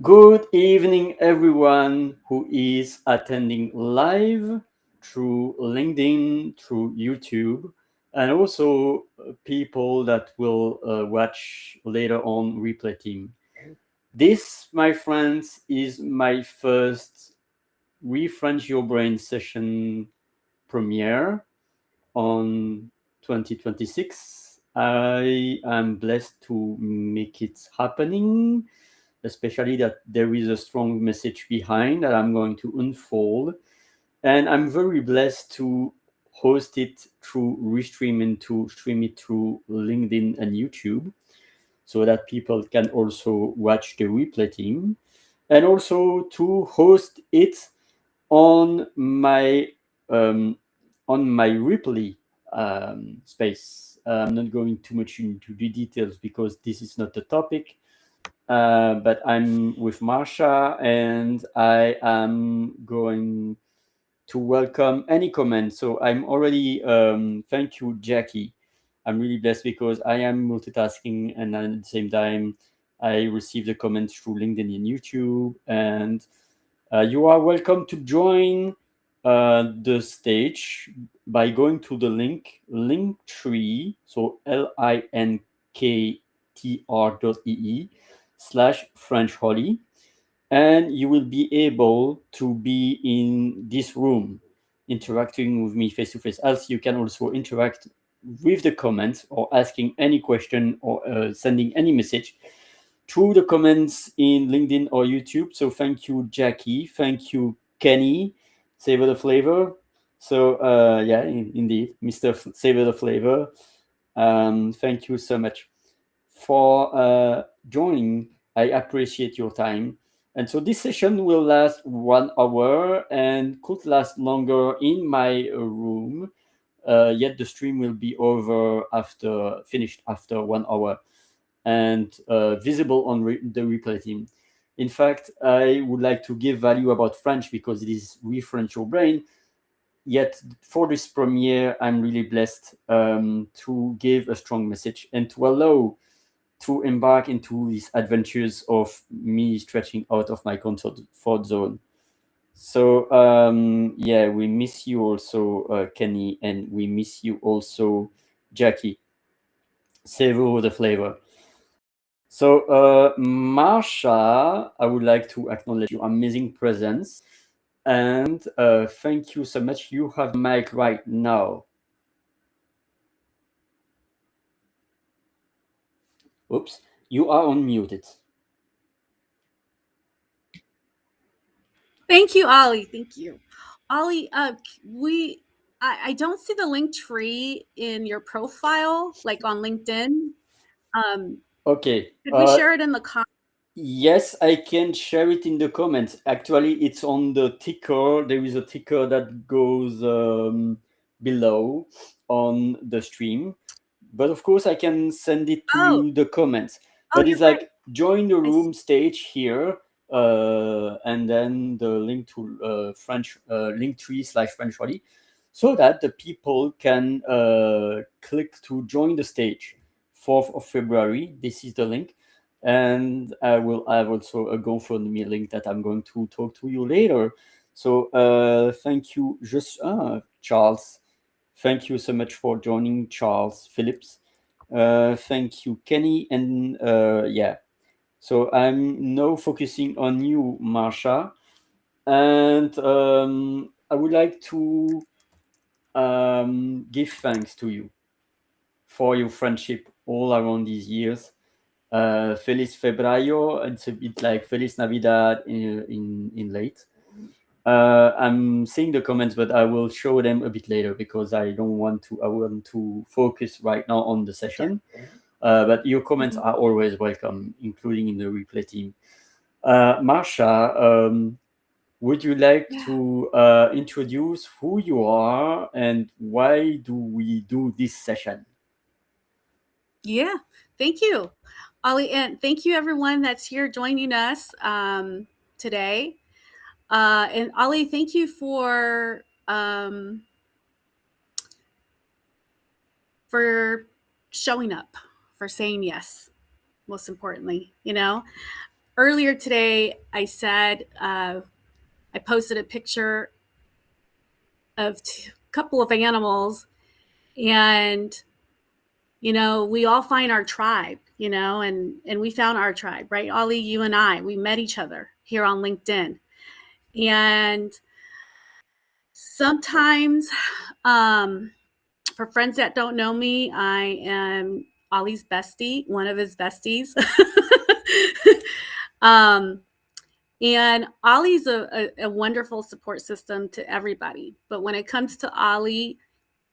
Good evening, everyone who is attending live through LinkedIn, through YouTube, and also people that will watch later on replay team. This, my friends, is my first Refrench Your Brain session premiere on 2026. I am blessed to make it happening, especially that there is a strong message behind that I'm going to unfold. And I'm very blessed to host it through Restream and to stream it through LinkedIn and YouTube so that people can also watch the replay team and also to host it on my um, replay space. I'm not going too much into the details because this is not the topic. But I'm with Marsha, and I am going to welcome any comments. So I'm already, thank you, Jackie. I'm really blessed because I am multitasking, and at the same time, I receive the comments through LinkedIn and YouTube. And you are welcome to join the stage by going to the Linktree, so linktr.ee/French Holly, and you will be able to be in this room interacting with me face to face. As you can also interact with the comments or asking any question or sending any message through the comments in LinkedIn or YouTube. So thank you, Jackie. Thank you, Kenny. Savor the flavor. So yeah, indeed, Mr. Savor the flavor. Thank you so much for joining. I appreciate your time. And so this session will last 1 hour and could last longer in my room. Yet the stream will be over after finished after 1 hour and visible on the replay team. In fact, I would like to give value about French because it is ReFrench Your Brain. Yet for this premiere, I'm really blessed to give a strong message and to allow to embark into these adventures of me stretching out of my comfort zone. So yeah, we miss you also, Kenny, and we miss you also, Jackie. Savor the flavor. So, Marsha, I would like to acknowledge your amazing presence and thank you so much. You have the mic right now. Oops, you are unmuted. Thank you, Ollie. Thank you. Ollie, I don't see the link tree in your profile, like on LinkedIn. Okay. Could we share it in the comments? Yes, I can share it in the comments. Actually, it's on the ticker. There is a ticker that goes below on the stream. But of course, I can send it Oh, to the comments. oh, But you're it's right. like join the I see. room stage here, and then the link to French Linktree/French Rally, so that the people can click to join the stage. 4th of February. This is the link, and I will have also a GoFundMe link that I'm going to talk to you later. So thank you, Charles. Thank you so much for joining, Charles Phillips. Thank you, Kenny, and yeah. So I'm now focusing on you, Marsha, and I would like to give thanks to you for your friendship all around these years. Feliz Febrero. It's a bit like Feliz Navidad in late. I'm seeing the comments, but I will show them a bit later because I don't want to. I want to focus right now on the session. But your comments Mhm. are always welcome, including in the replay team. Marsha, would you like Yeah. to introduce who you are and why do we do this session? Yeah. Thank you, Ollie. And thank you, everyone that's here joining us today. And Ollie, thank you for showing up, for saying yes, most importantly, you know. earlier today, I said I posted a picture of a couple of animals, and we all find our tribe, and we found our tribe, right? Ollie, you and I, we met each other here on LinkedIn. And sometimes, for friends that don't know me, I am Ollie's bestie, one of his besties. um, and Ollie's a wonderful support system to everybody. But when it comes to Ollie,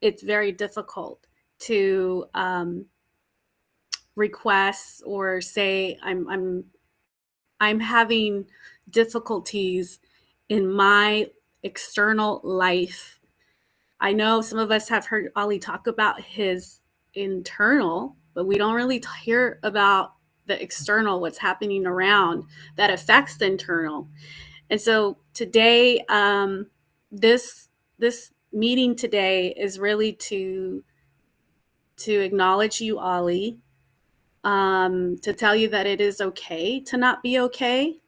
it's very difficult to request or say I'm having difficulties in my external life. I know some of us have heard Ollie talk about his internal, but we don't really hear about the external, what's happening around that affects the internal. And so today, this meeting today is really to acknowledge you, Ollie, to tell you that it is okay to not be okay,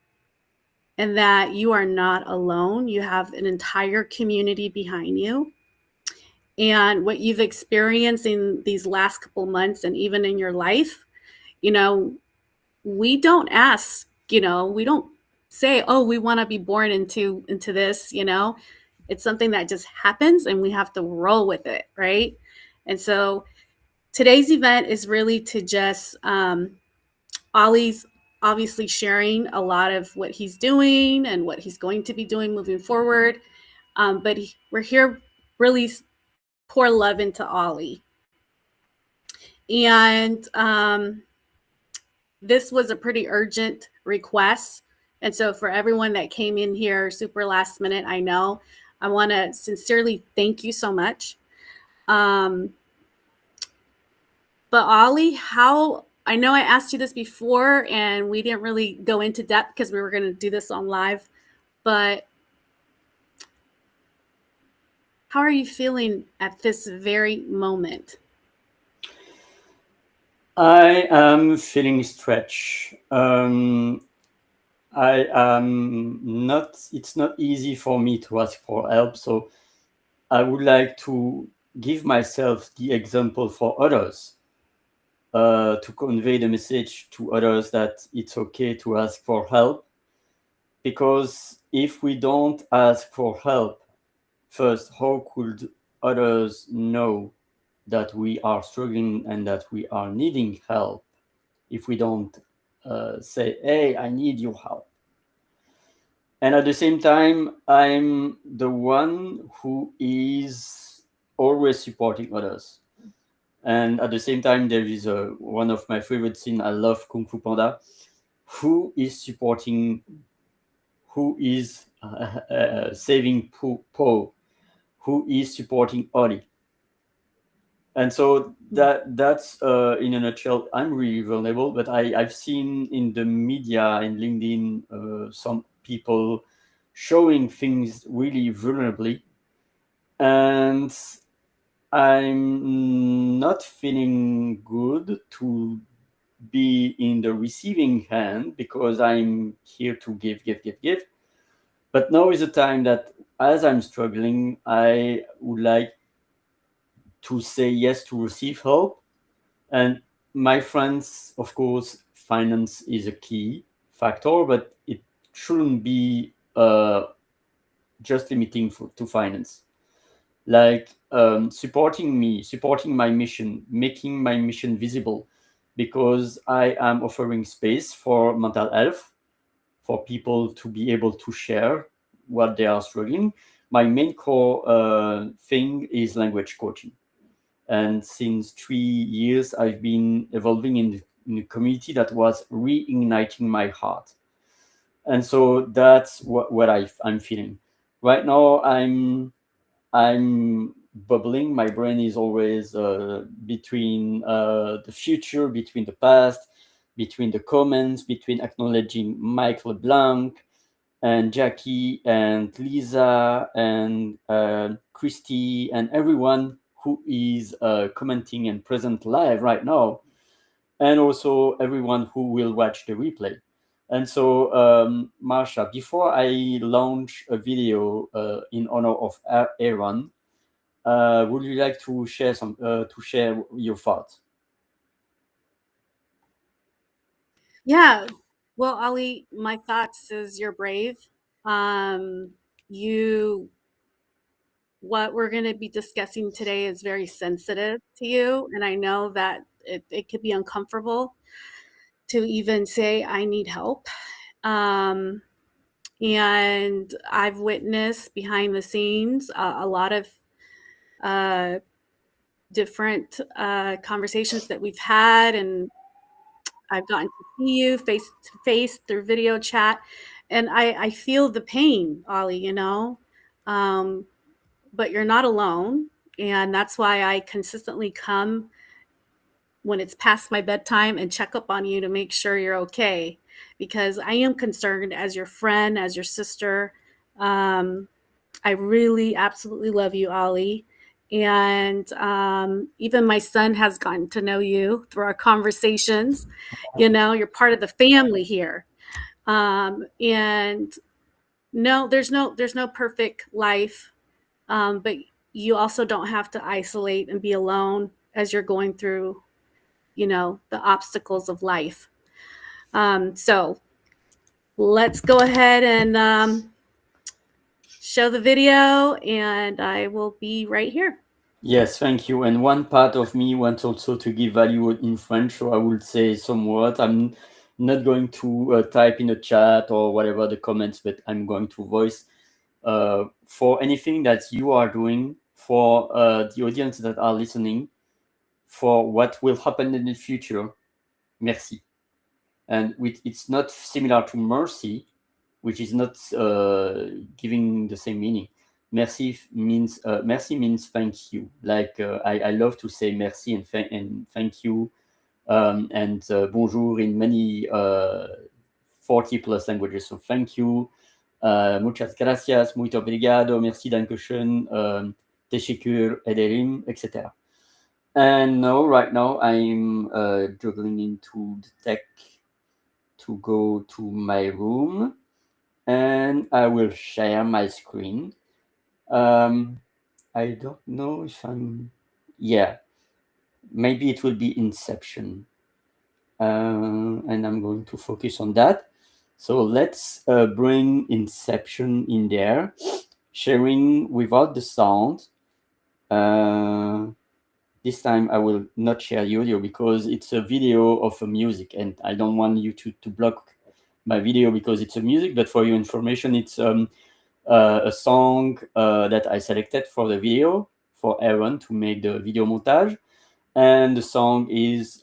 and that you are not alone. You have an entire community behind you. And what you've experienced in these last couple months and even in your life, we don't ask, we don't say, oh, we want to be born into this. It's something that just happens and we have to roll with it, right? And so today's event is really to just Ollie's obviously sharing a lot of what he's doing and what he's going to be doing moving forward. But we're here really pour love into Ollie. And this was a pretty urgent request. And so for everyone that came in here super last minute, I know I want to sincerely thank you so much. But Ollie, I know I asked you this before and we didn't really go into depth because we were going to do this on live, but how are you feeling at this very moment? I am feeling stretched. I am not. It's not easy for me to ask for help, so I would like to give myself the example for others, to convey the message to others that it's okay to ask for help. Because if we don't ask for help first, how could others know that we are struggling and that we are needing help if we don't say, hey, I need your help? And at the same time, I'm the one who is always supporting others. And at the same time, there is one of my favorite scenes. I love Kung Fu Panda. Who is supporting? Who is saving Po? Who is supporting Oli? And so that's in a nutshell. I'm really vulnerable, but I've seen in the media, in LinkedIn, some people showing things really vulnerably, and I'm not feeling good to be in the receiving hand because I'm here to give. But now is the time that as I'm struggling, I would like to say yes to receive help. And my friends, of course, finance is a key factor, but it shouldn't be just limiting to finance. Like supporting me, supporting my mission, making my mission visible, because I am offering space for mental health, for people to be able to share what they are struggling. My main core thing is language coaching. And since 3 years, I've been evolving in a community that was reigniting my heart. And so that's what I'm feeling. Right now, I'm bubbling. My brain is always between the future, between the past, between the comments, between acknowledging Mike LeBlanc and Jackie and Lisa and Christy and everyone who is commenting and present live right now, and also everyone who will watch the replay. And so, Marsha, before I launch a video in honor of Aaron, would you like to share your thoughts? Yeah. Well, Ali, my thoughts is you're brave. Um, you, what we're going to be discussing today is very sensitive to you. And I know that it could be uncomfortable to even say, I need help. Um, and I've witnessed behind the scenes a lot of uh, different conversations that we've had, and I've gotten to see you face to face through video chat, and I feel the pain, Ollie. Um, but you're not alone, and that's why I consistently come when it's past my bedtime and check up on you to make sure you're okay, because I am concerned as your friend, as your sister. Um, I really absolutely love you, Ollie. And even my son has gotten to know you through our conversations. You're part of the family here. And no, there's no perfect life, but you also don't have to isolate and be alone as you're going through, the obstacles of life. So let's go ahead and show the video, and I will be right here. Yes, thank you. And one part of me wants also to give value in French, so I will say some words. I'm not going to type in the chat or whatever the comments, but I'm going to voice for anything that you are doing, for the audience that are listening, for what will happen in the future. Merci. And it's not similar to mercy, which is not giving the same meaning. Merci means thank you. Like I love to say merci and thank you and bonjour in many 40 plus languages. So thank you, muchas gracias, muito obrigado, merci, dankeschön, teşekkür ederim, etc. And now, right now, I'm juggling into the tech to go to my room, and I will share my screen. I don't know if yeah, maybe it will be Inception. And I'm going to focus on that. So let's bring Inception in there, sharing without the sound. This time I will not share the audio because it's a video of a music, and I don't want you to block my video because it's a music. But for your information, it's a song that I selected for the video for Aaron to make the video montage. And the song is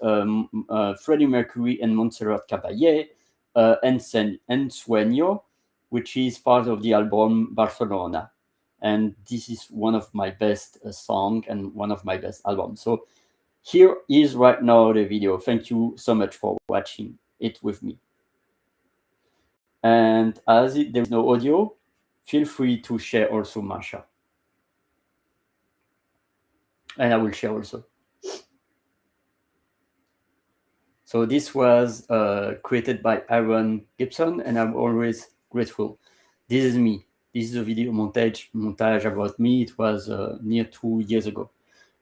Freddie Mercury and Montserrat Caballé, Ensueño, which is part of the album Barcelona. And this is one of my best song and one of my best albums. So here is right now the video. Thank you so much for watching it with me. And as there is no audio, feel free to share also, Masha. And I will share also. So this was created by Aaron Gibson, and I'm always grateful. This is me. This is a video montage about me. It was near 2 years ago.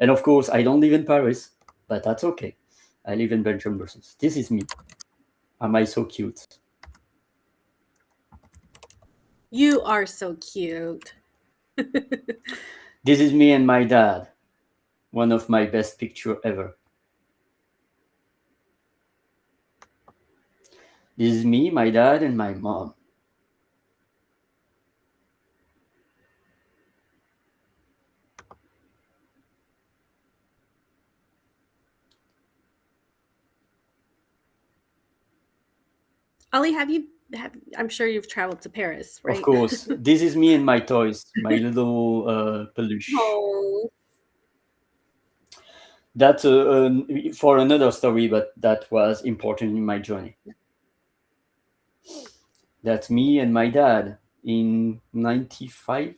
And of course, I don't live in Paris, but that's okay. I live in Belgium, Brussels. This is me. Am I so cute? You are so cute. This is me and my dad. One of my best picture ever. This is me, my dad, and my mom. Ali, I'm sure you've traveled to Paris, right? Of course. This is me and my toys, my little peluche. Oh. That's for another story, but that was important in my journey. That's me and my dad in 95.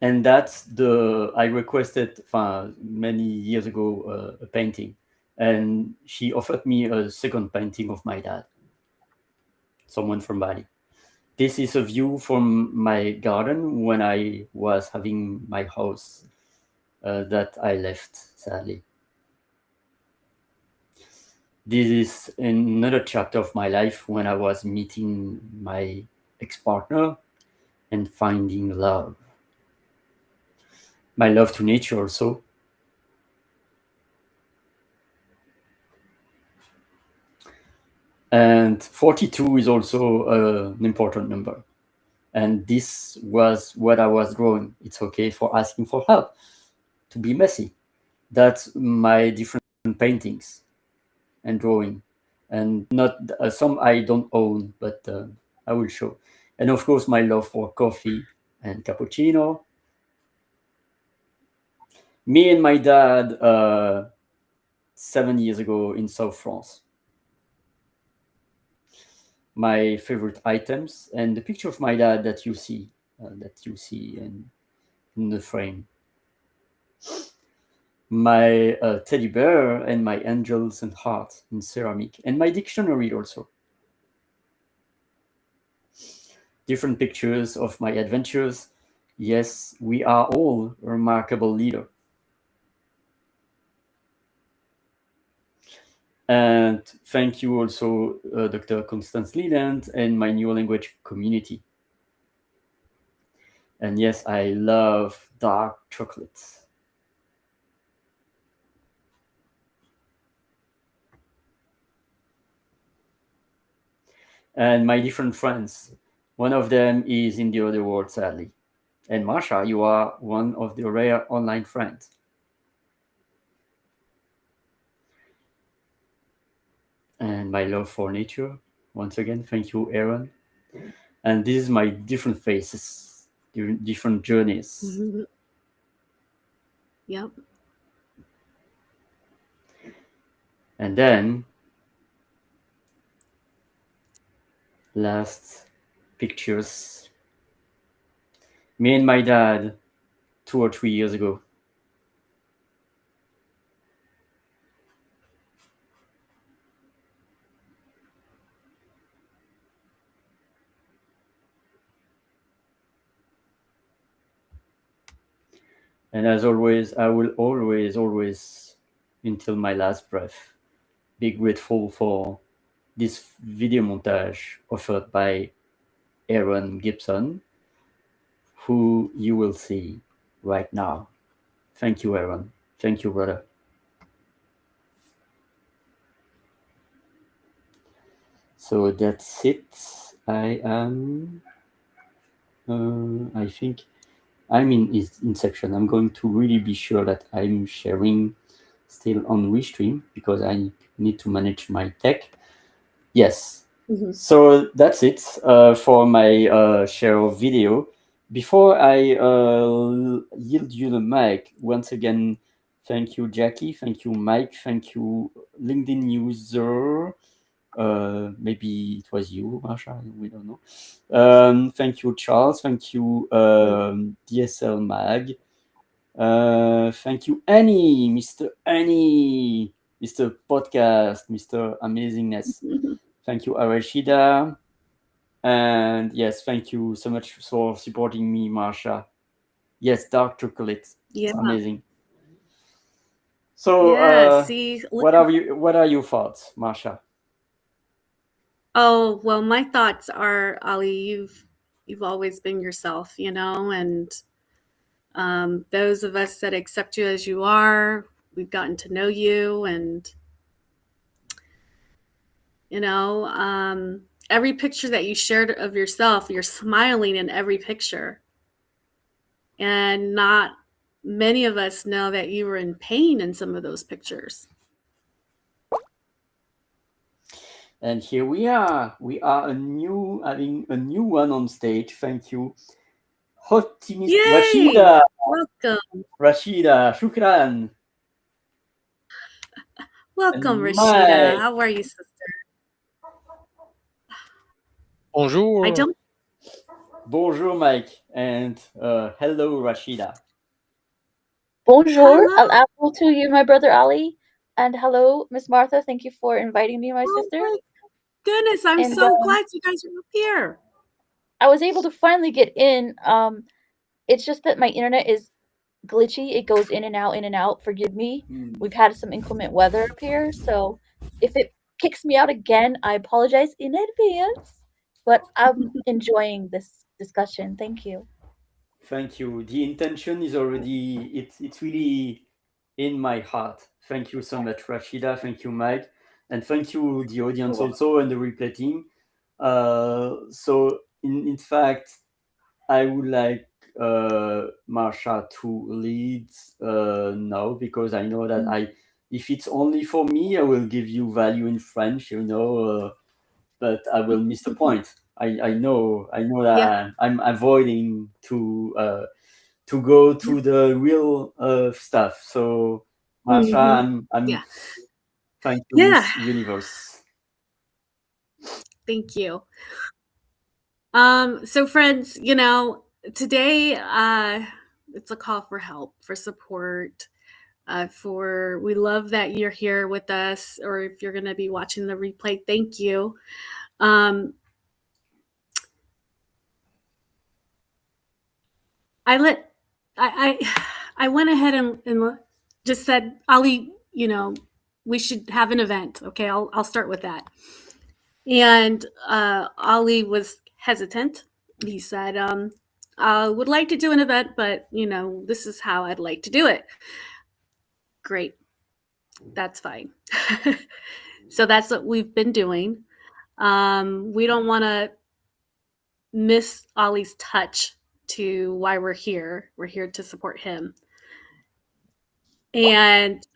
And that's the I requested many years ago a painting, and she offered me a second painting of my dad, someone from Bali. This is a view from my garden when I was having my house that I left, sadly. This is another chapter of my life when I was meeting my ex partner and finding love. My love to nature also. And 42 is also an important number. And this was what I was drawing. It's okay for asking for help, to be messy. That's my different paintings and drawing. And not some I don't own, but I will show. And of course, my love for coffee and cappuccino. Me and my dad 7 years ago in South France. My favorite items and the picture of my dad that you see in the frame. My teddy bear and my angels and heart in ceramic, and my dictionary also. Different pictures of my adventures. Yes, we are all a remarkable leader. And thank you also, Dr. Constance Leland and my new language community. And yes, I love dark chocolates. And my different friends. One of them is in the other world, sadly. And Marsha, you are one of the rare online friends. And my love for nature. Once again, thank you, Aaron. And this is my different faces, different journeys. Yep. And then, last pictures. Me and my dad 2 or 3 years ago. And as always, I will always, until my last breath, be grateful for this video montage offered by Aaron Gibson, who you will see right now. Thank you, Aaron. Thank you, brother. So that's it. I am, I think I'm in Inception. I'm going to really be sure that I'm sharing still on Restream because I need to manage my tech. Yes. Mm-hmm. So that's it for my share of video. Before I yield you the mic, once again, thank you, Jackie. Thank you, Mike. Thank you, LinkedIn user. Maybe it was you, Marsha. We don't know. Thank you, Charles. Thank you, DSL Mag. Thank you, Annie, Mr. Annie, Mr. Podcast, Mr. Amazingness. Thank you, Arashida. And yes, thank you so much for supporting me, Marsha. Yes, dark chocolate. Yeah. It's amazing. So, Yeah. See, what are your thoughts, Marsha? oh, well, my thoughts are, Ali, you've always been yourself, and those of us that accept you as you are, we've gotten to know you, and every picture that you shared of yourself, you're smiling in every picture, and not many of us know that you were in pain in some of those pictures. And here we are. We are having a new one on stage. Thank you. Optimist Yay! Rashida. Welcome. Rashida, shukran. Welcome, And Rashida. Mike. How are you, sister? Bonjour. I don't Bonjour, Mike, and hello, Rashida. Bonjour, Hello. al apple to you, my brother Ali, and hello, Miss Martha. Thank you for inviting me, my Oh sister. my goodness, I'm And so glad you guys are up here. I was able to finally get in. It's just that my internet is glitchy. It goes in and out, in and out. Forgive me. Hmm. We've had some inclement weather up here, so if it kicks me out again, I apologize in advance. But I'm enjoying this discussion. Thank you. Thank you. The intention is already, it's really in my heart. Thank you so much, Rashida. Thank you, Mike. And thank you, the You're audience welcome. also, and the replay team. So, in fact, I would like Marsha to lead now, because I know that if it's only for me, I will give you value in French, but I will miss the point. I know that Yeah. I'm avoiding to go Yeah. to the real stuff. So, Marsha, I'm Yeah. trying to Yeah. Miss Universe. Thank you. So friends, today it's a call for help, for support, for we love that you're here with us, or if you're going to be watching the replay, thank you. Um, I let I went ahead and just said, Ali, we should have an event. Okay, I'll start with that. And Ali was hesitant. He said, I would like to do an event, but this is how I'd like to do it. Great, that's fine. So that's what we've been doing. We don't want to miss Ollie's touch to why we're here. We're here to support him. And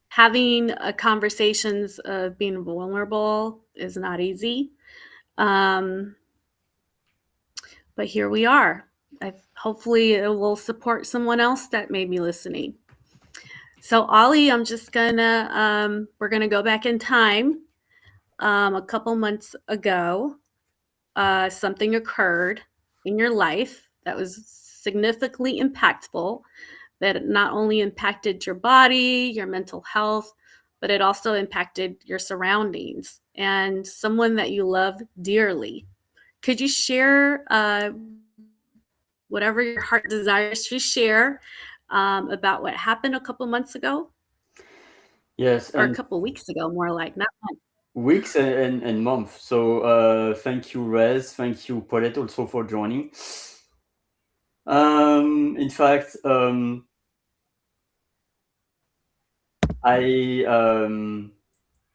having conversations of being vulnerable is not easy. Um, but here we are. Hopefully, it will support someone else that may be listening. So, Ollie, we're gonna go back in time. A couple months ago, something occurred in your life that was significantly impactful, that not only impacted your body, your mental health, but it also impacted your surroundings and someone that you love dearly. Could you share whatever your heart desires to share about what happened a couple months ago, Yes, or a and couple weeks ago, more like, not months? weeks and months. So, thank you, Rez. Thank you, Paulette, also for joining. In fact, I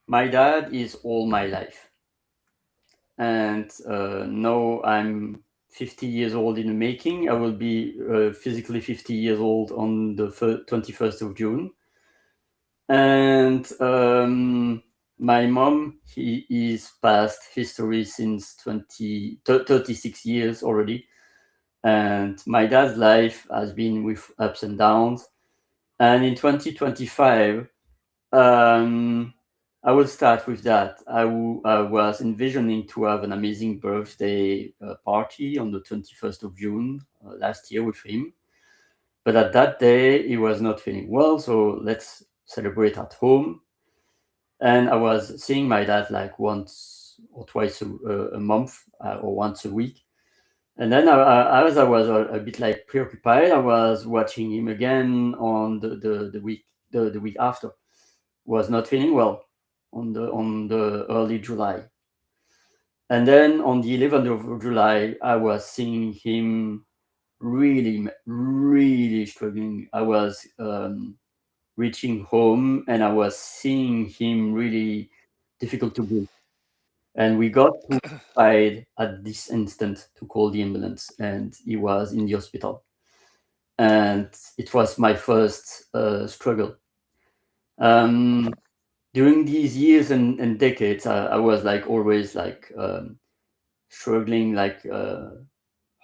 my dad is all my life, and now I'm 50 years old in the making. I will be physically 50 years old on the 21st of June. And my mom, he is past history since 36 years already. And my dad's life has been with ups and downs. And in 2025, um, I will start with that. I was envisioning to have an amazing birthday party on the 21st of June last year with him. But at that day, he was not feeling well, so let's celebrate at home. And I was seeing my dad like once or twice a month or once a week. And then as I was a bit like preoccupied, I was watching him again on the week after. Was not feeling well on the early July. And then on the 11th of July, I was seeing him really, really struggling. I was reaching home and I was seeing him really difficult to breathe. And we got to decide at this instant to call the ambulance, and he was in the hospital. And it was my first struggle. Um, During these years and decades, I was like always like struggling, like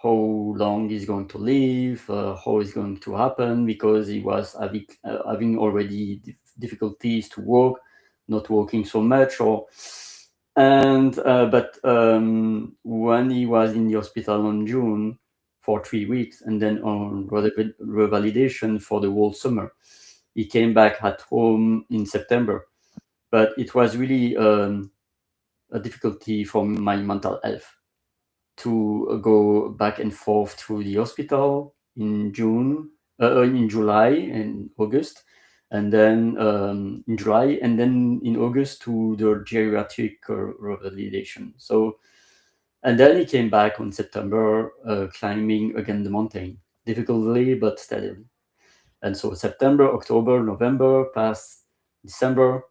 how long he's going to live, how it's going to happen, because he was having already difficulties to walk, not walking so much, or And but when he was in the hospital on June for 3 weeks, and then on revalidation for the whole summer, he came back at home in September. But it was really a difficulty for my mental health to go back and forth through the hospital in in July and August, and then in July, and then in August to the geriatric revalidation. So, and then he came back on September, climbing again the mountain, difficultly but steadily. And so September, October, November, past December,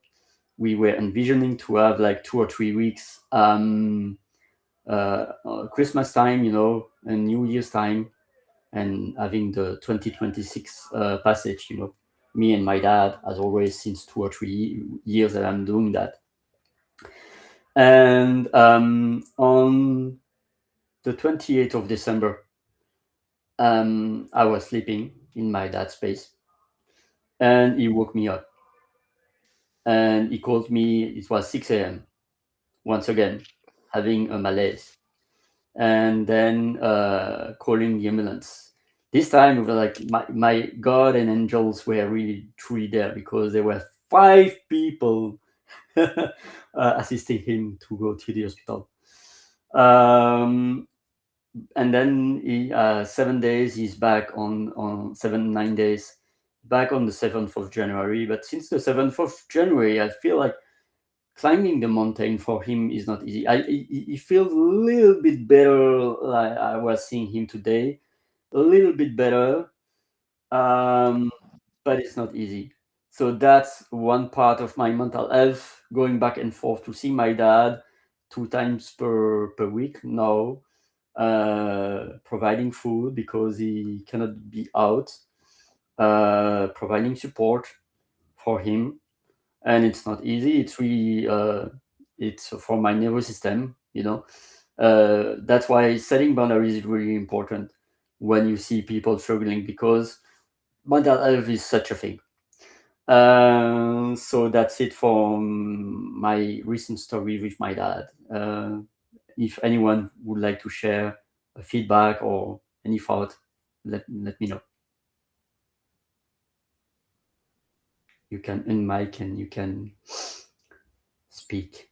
we were envisioning to have like 2 or 3 weeks Christmas time, and New Year's time, and having the 2026 passage, me and my dad, as always, since 2 or 3 years that I'm doing that. And on the 28th of December, I was sleeping in my dad's space, and he woke me up, and he called me. It was 6 a.m. once again, having a malaise, and then calling the ambulance. This time, we were like, my God and angels were really truly there, because there were 5 people assisting him to go to the hospital. And then 7 days, he's back on 7, 9 days, back on the 7th of January. But since the 7th of January, I feel like climbing the mountain for him is not easy. He feels a little bit better, like I was seeing him today, a little bit better, um, but it's not easy. So that's one part of my mental health, going back and forth to see my dad 2 times per week now, providing food because he cannot be out, providing support for him, and it's not easy. It's really it's for my nervous system. That's why setting boundaries is really important when you see people struggling, because mental health is such a thing. So that's it for my recent story with my dad. If anyone would like to share a feedback or any thought, let me know. You can unmic and you can speak.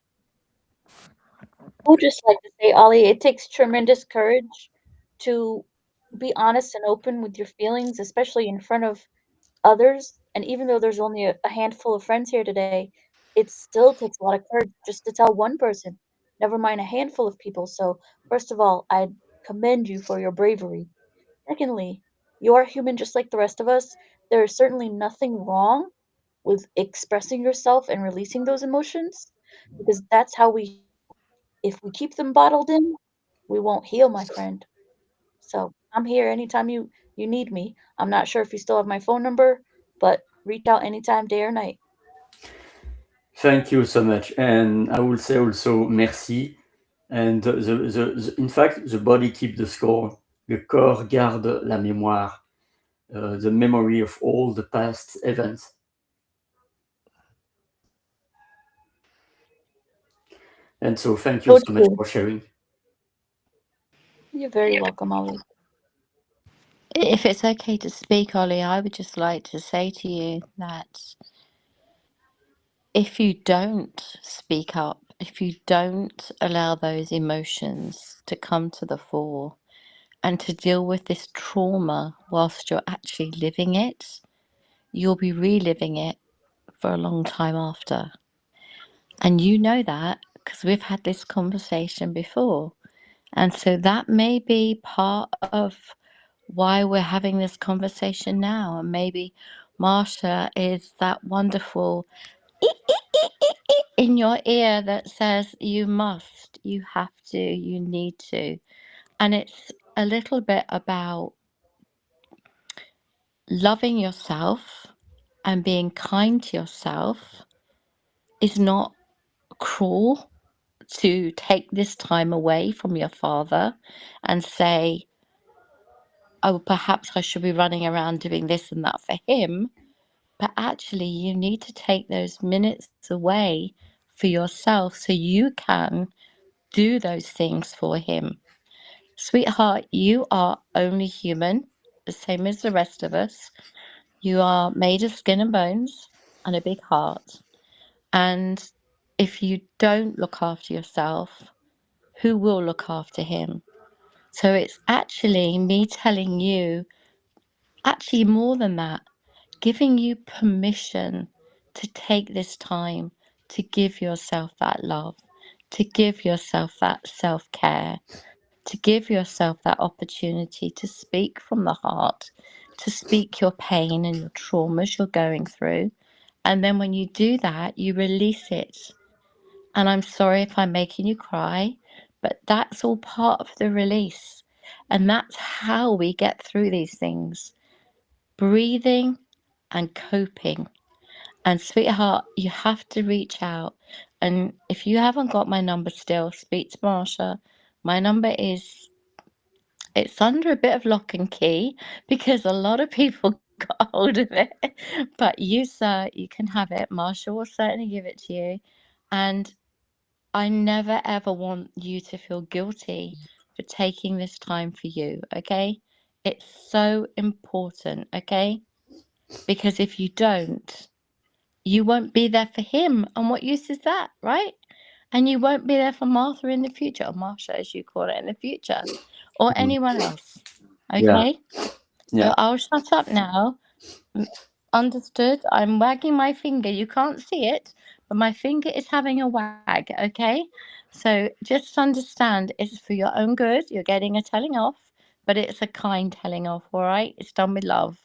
I would just like to say, Ollie, it takes tremendous courage to be honest and open with your feelings, especially in front of others. And even though there's only a handful of friends here today, it still takes a lot of courage just to tell one person, never mind a handful of people. So, first of all, I commend you for your bravery. Secondly, you are human just like the rest of us. There is certainly nothing wrong with expressing yourself and releasing those emotions because that's how we heal. If we keep them bottled in, we won't heal, my friend. So I'm here anytime you need me. I'm not sure if you still have my phone number, but reach out anytime, day or night. Thank you so much. And I will say also merci. And in fact, the body keeps the score. Le corps garde la mémoire, the memory of all the past events. And so thank you So so much true. for sharing. You're very welcome, Ollie. If it's okay to speak, Ollie, I would just like to say to you that if you don't speak up, if you don't allow those emotions to come to the fore and to deal with this trauma whilst you're actually living it, you'll be reliving it for a long time after. And you know that because we've had this conversation before. And so that may be part of why we're having this conversation now. And maybe Marsha is that wonderful in your ear that says, you must, you have to, you need to. And it's a little bit about loving yourself and being kind to yourself is not cruel to take this time away from your father and say, oh, perhaps I should be running around doing this and that for him. But actually, you need to take those minutes away for yourself so you can do those things for him. Sweetheart, you are only human, the same as the rest of us. You are made of skin and bones and a big heart. And if you don't look after yourself, who will look after him? So it's actually me telling you, actually more than that, giving you permission to take this time to give yourself that love, to give yourself that self care, to give yourself that opportunity to speak from the heart, to speak your pain and your traumas you're going through. And then when you do that, you release it. And I'm sorry if I'm making you cry, but that's all part of the release. And that's how we get through these things, breathing and coping. And sweetheart, you have to reach out. And if you haven't got my number still, speak to Marsha. My number is, it's under a bit of lock and key because a lot of people got hold of it. But you, sir, you can have it. Marsha will certainly give it to you. And I never ever want you to feel guilty for taking this time for you, okay? It's so important, okay? Because if you don't, you won't be there for him. And what use is that, right? And you won't be there for Martha in the future, or Marsha, as you call it, in the future, or Mm. anyone else, Yeah, okay? So yeah. I'll shut up now. M- Understood? I'm wagging my finger. You can't see it, but my finger is having a wag, okay? So just understand it's for your own good. You're getting a telling off, but it's a kind telling off, all right? It's done with love.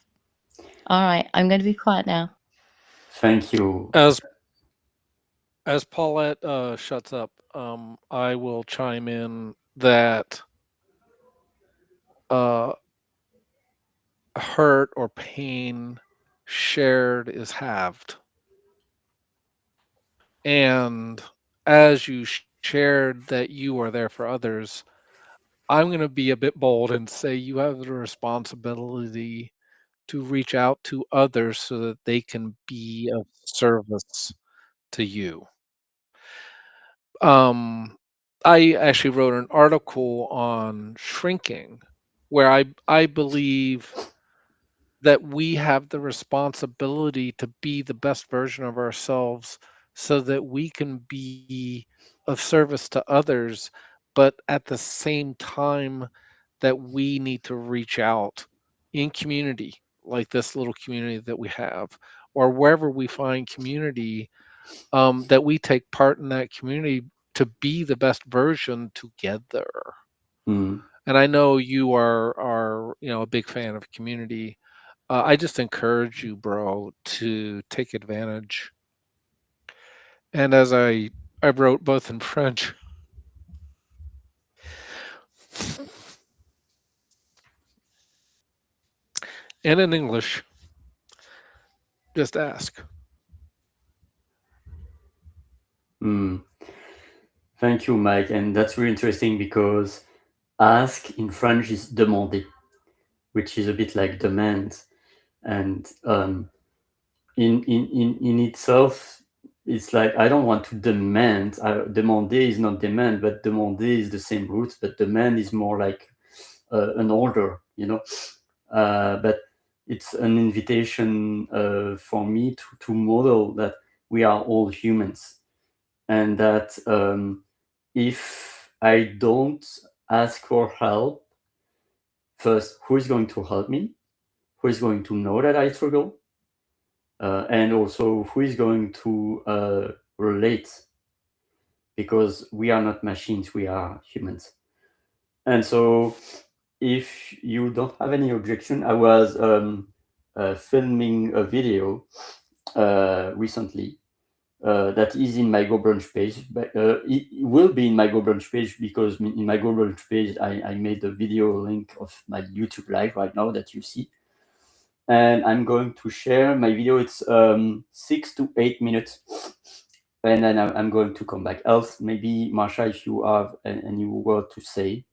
All right, I'm going to be quiet now. Thank you. As Paulette shuts up, I will chime in that uh, hurt or pain shared is halved. And as you shared that you are there for others, I'm going to be a bit bold and say you have the responsibility to reach out to others so that they can be of service to you. Um, I actually wrote an article on shrinking where I believe that we have the responsibility to be the best version of ourselves so that we can be of service to others, but at the same time that we need to reach out in community, like this little community that we have, or wherever we find community, that we take part in that community to be the best version together. Mm. And I know you are a big fan of community. I just encourage you, bro, to take advantage. And as I wrote both in French and in English, just ask. Mm. Thank you, Mike. And that's really interesting because ask in French is demander, which is a bit like demand. And in itself, it's like I don't want to demand. Demander is not demand, but demander is the same root, but demand is more like an order, you know. But it's an invitation for me to model that we are all humans and that if I don't ask for help, first, who is going to help me? Who is going to know that I struggle? And also, who is going to relate? Because we are not machines, we are humans. And so, if you don't have any objection, I was filming a video recently that is in my Go Brunch page, but it will be in my Go Brunch page because in my Go Brunch page, I made a video link of my YouTube live right now that you see. And I'm going to share my video. It's 6 to 8 minutes. And then I'm going to come back. Else, maybe, Marsha, if you have any word to say.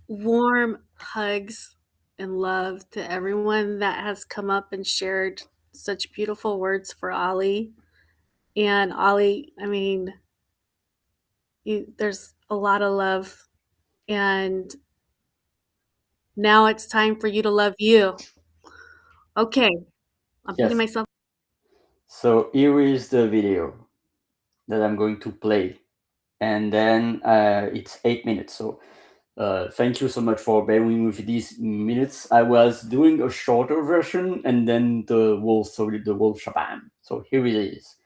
Warm hugs and love to everyone that has come up and shared such beautiful words for Ali. And Ollie, I mean, there's a lot of love, and now it's time for you to love you. Okay, I'm putting Yes. myself. So here is the video that I'm going to play, and then it's 8 minutes. So thank you so much for bearing with these minutes. I was doing a shorter version, and then the whole shabam. So here it is,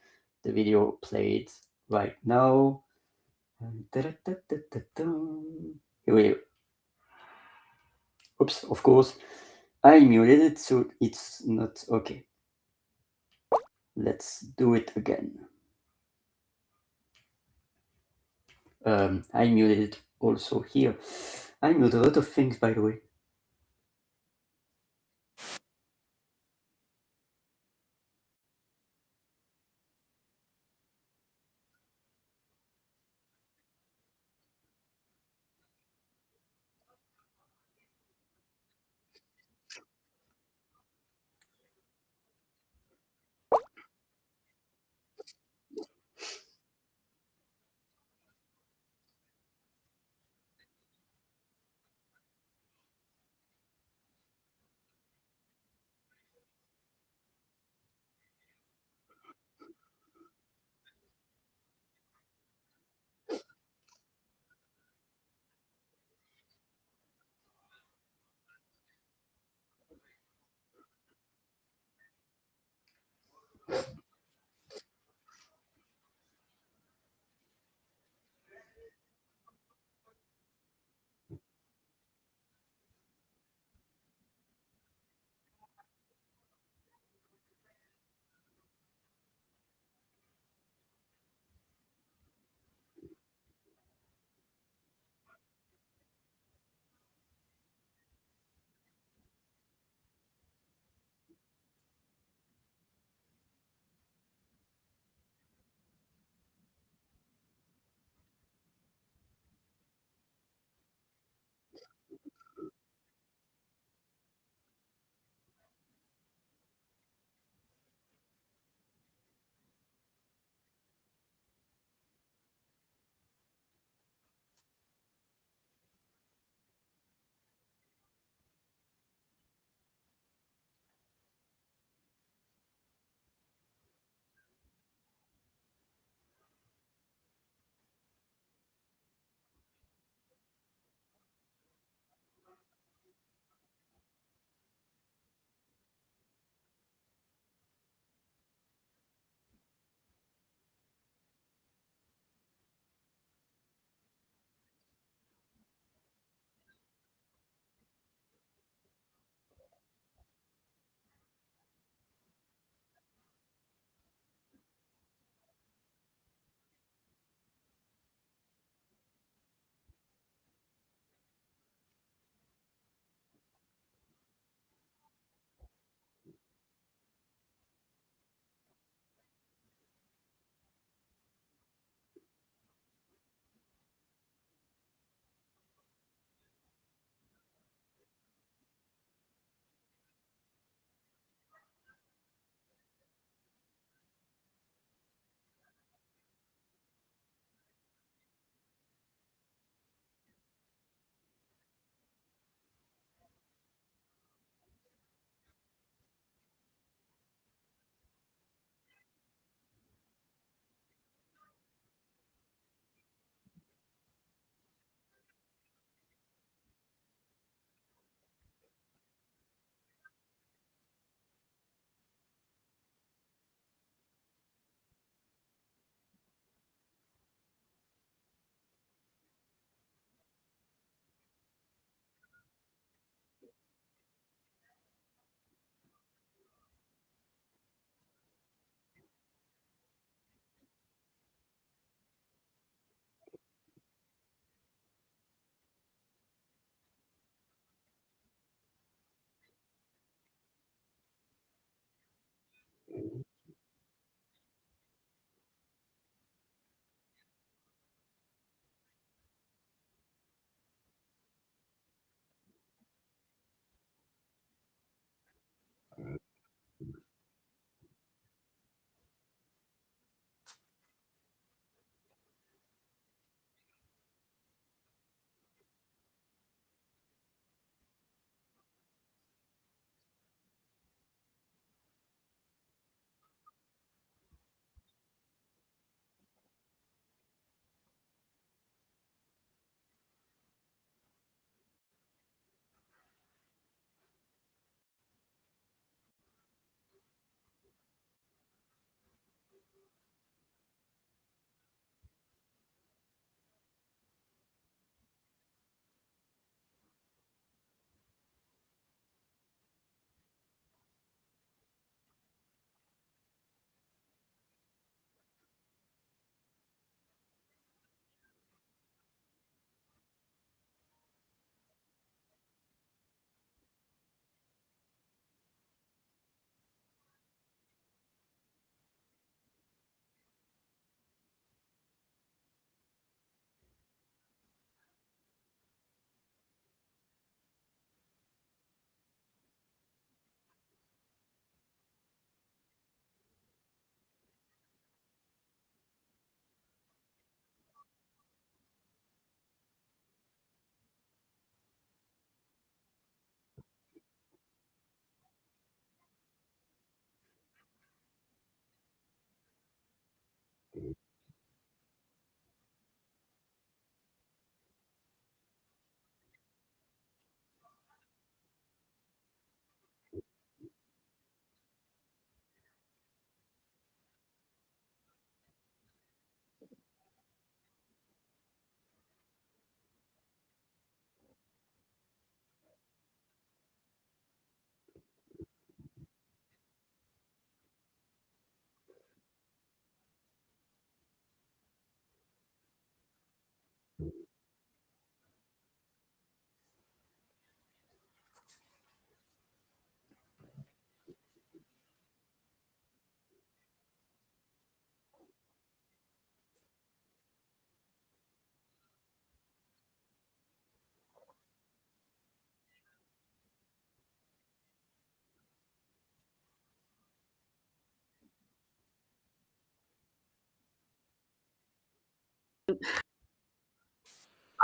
the video played right now. Here we go. Oops, of course, I muted it, so it's not okay. Let's do it again. I muted it also here. I mute a lot of things, by the way.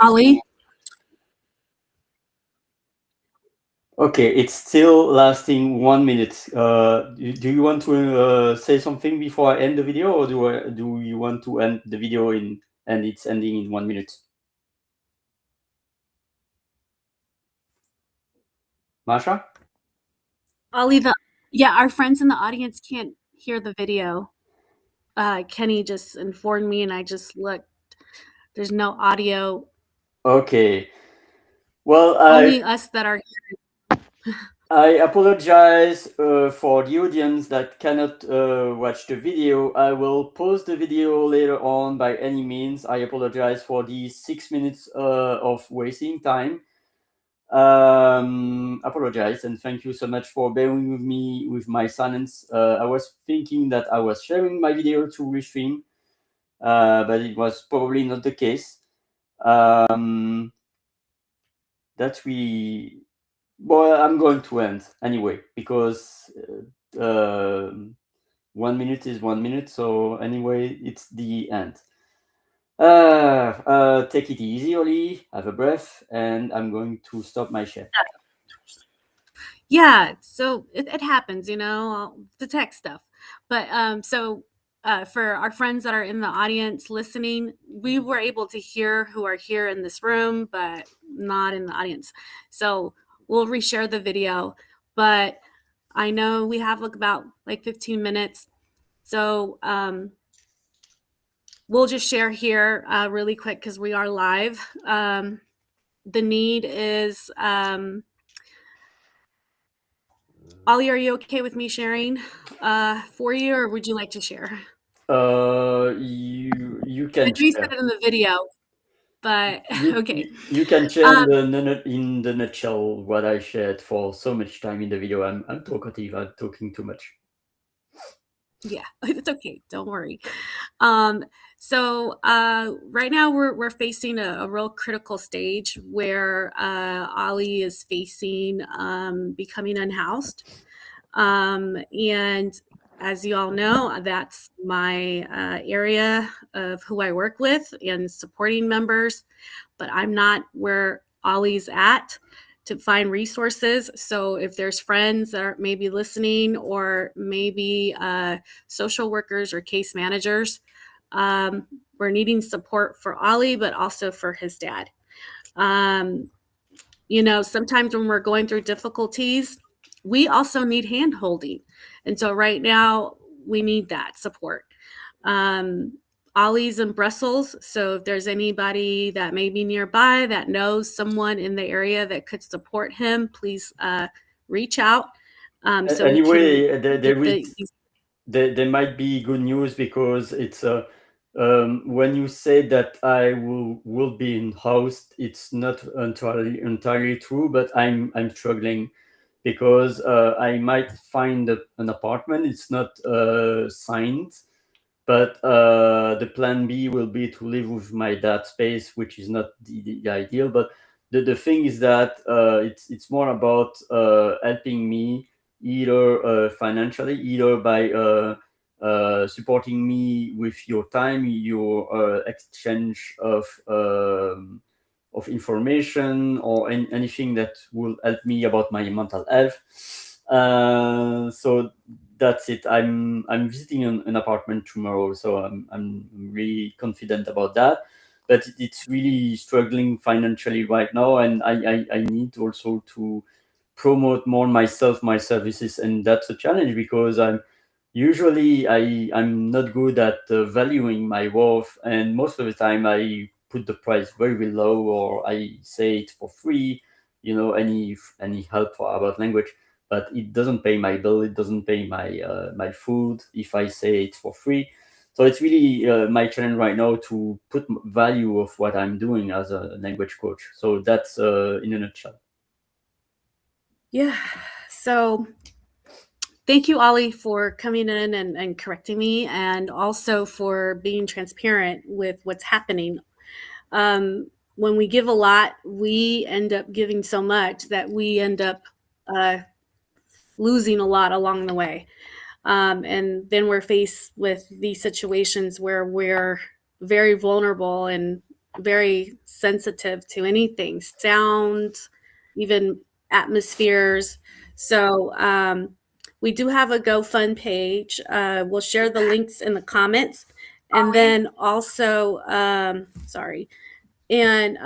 Ollie? Okay, it's still lasting 1 minute. Do you want to say something before I end the video, or do you want to end the video and it's ending in 1 minute? Masha? Ollie, our friends in the audience can't hear the video. Kenny just informed me, and I just looked. There's no audio. Okay. Well, Only us that are I apologize for the audience that cannot watch the video. I will post the video later on by any means. I apologize for these 6 minutes of wasting time. Apologize, and thank you so much for bearing with me with my silence. I was thinking that I was sharing my video to Restream, but it was probably not the case. That we Well, I'm going to end anyway because 1 minute is 1 minute. So anyway, it's the end. Take it easy, Oli. Have a breath, and I'm going to stop my share. Yeah, so it happens, the tech stuff. But for our friends that are in the audience listening, we were able to hear who are here in this room, but not in the audience. So we'll reshare the video. But I know we have about 15 minutes. So we'll just share here really quick because we are live. The need is... Ollie, are you okay with me sharing for you, or would you like to share? You can I know you share. said it in the video, but okay. You can share in the nutshell what I shared for so much time in the video. I'm talkative. I'm talking too much. Yeah, it's okay. Don't worry. So right now we're facing a real critical stage where Ollie is facing becoming unhoused. And as you all know, that's my area of who I work with and supporting members, but I'm not where Ollie's at to find resources. So if there's friends that are maybe listening, or maybe social workers or case managers, we're needing support for Ollie, but also for his dad. Sometimes when we're going through difficulties, we also need hand holding. And so right now we need that support. Ollie's in Brussels. So if there's anybody that may be nearby that knows someone in the area that could support him, please reach out. So anyway, there might be good news because it's when you say that I will be in house, it's not entirely true, but I'm struggling because I might find an apartment. It's not signed, but the plan B will be to live with my dad's space, which is not the ideal. But the thing is that it's more about helping me either financially, either by supporting me with your time, your exchange of information, or anything that will help me about my mental health. So that's it. I'm visiting an apartment tomorrow, so I'm really confident about that. But it's really struggling financially right now, and I need also to promote more myself, my services, and that's a challenge because I'm not good at valuing my worth, and most of the time I put the price very low, or I say it's for free. Any help about language, but it doesn't pay my bill. It doesn't pay my food if I say it's for free. So it's really my challenge right now to put value of what I'm doing as a language coach. So that's in a nutshell. Yeah. So thank you, Ollie, for coming in and correcting me, and also for being transparent with what's happening. When we give a lot, we end up giving so much that we end up losing a lot along the way. And then we're faced with these situations where we're very vulnerable and very sensitive to anything, sounds, even atmospheres. So we do have a GoFund page. We'll share the links in the comments. And then also, sorry. And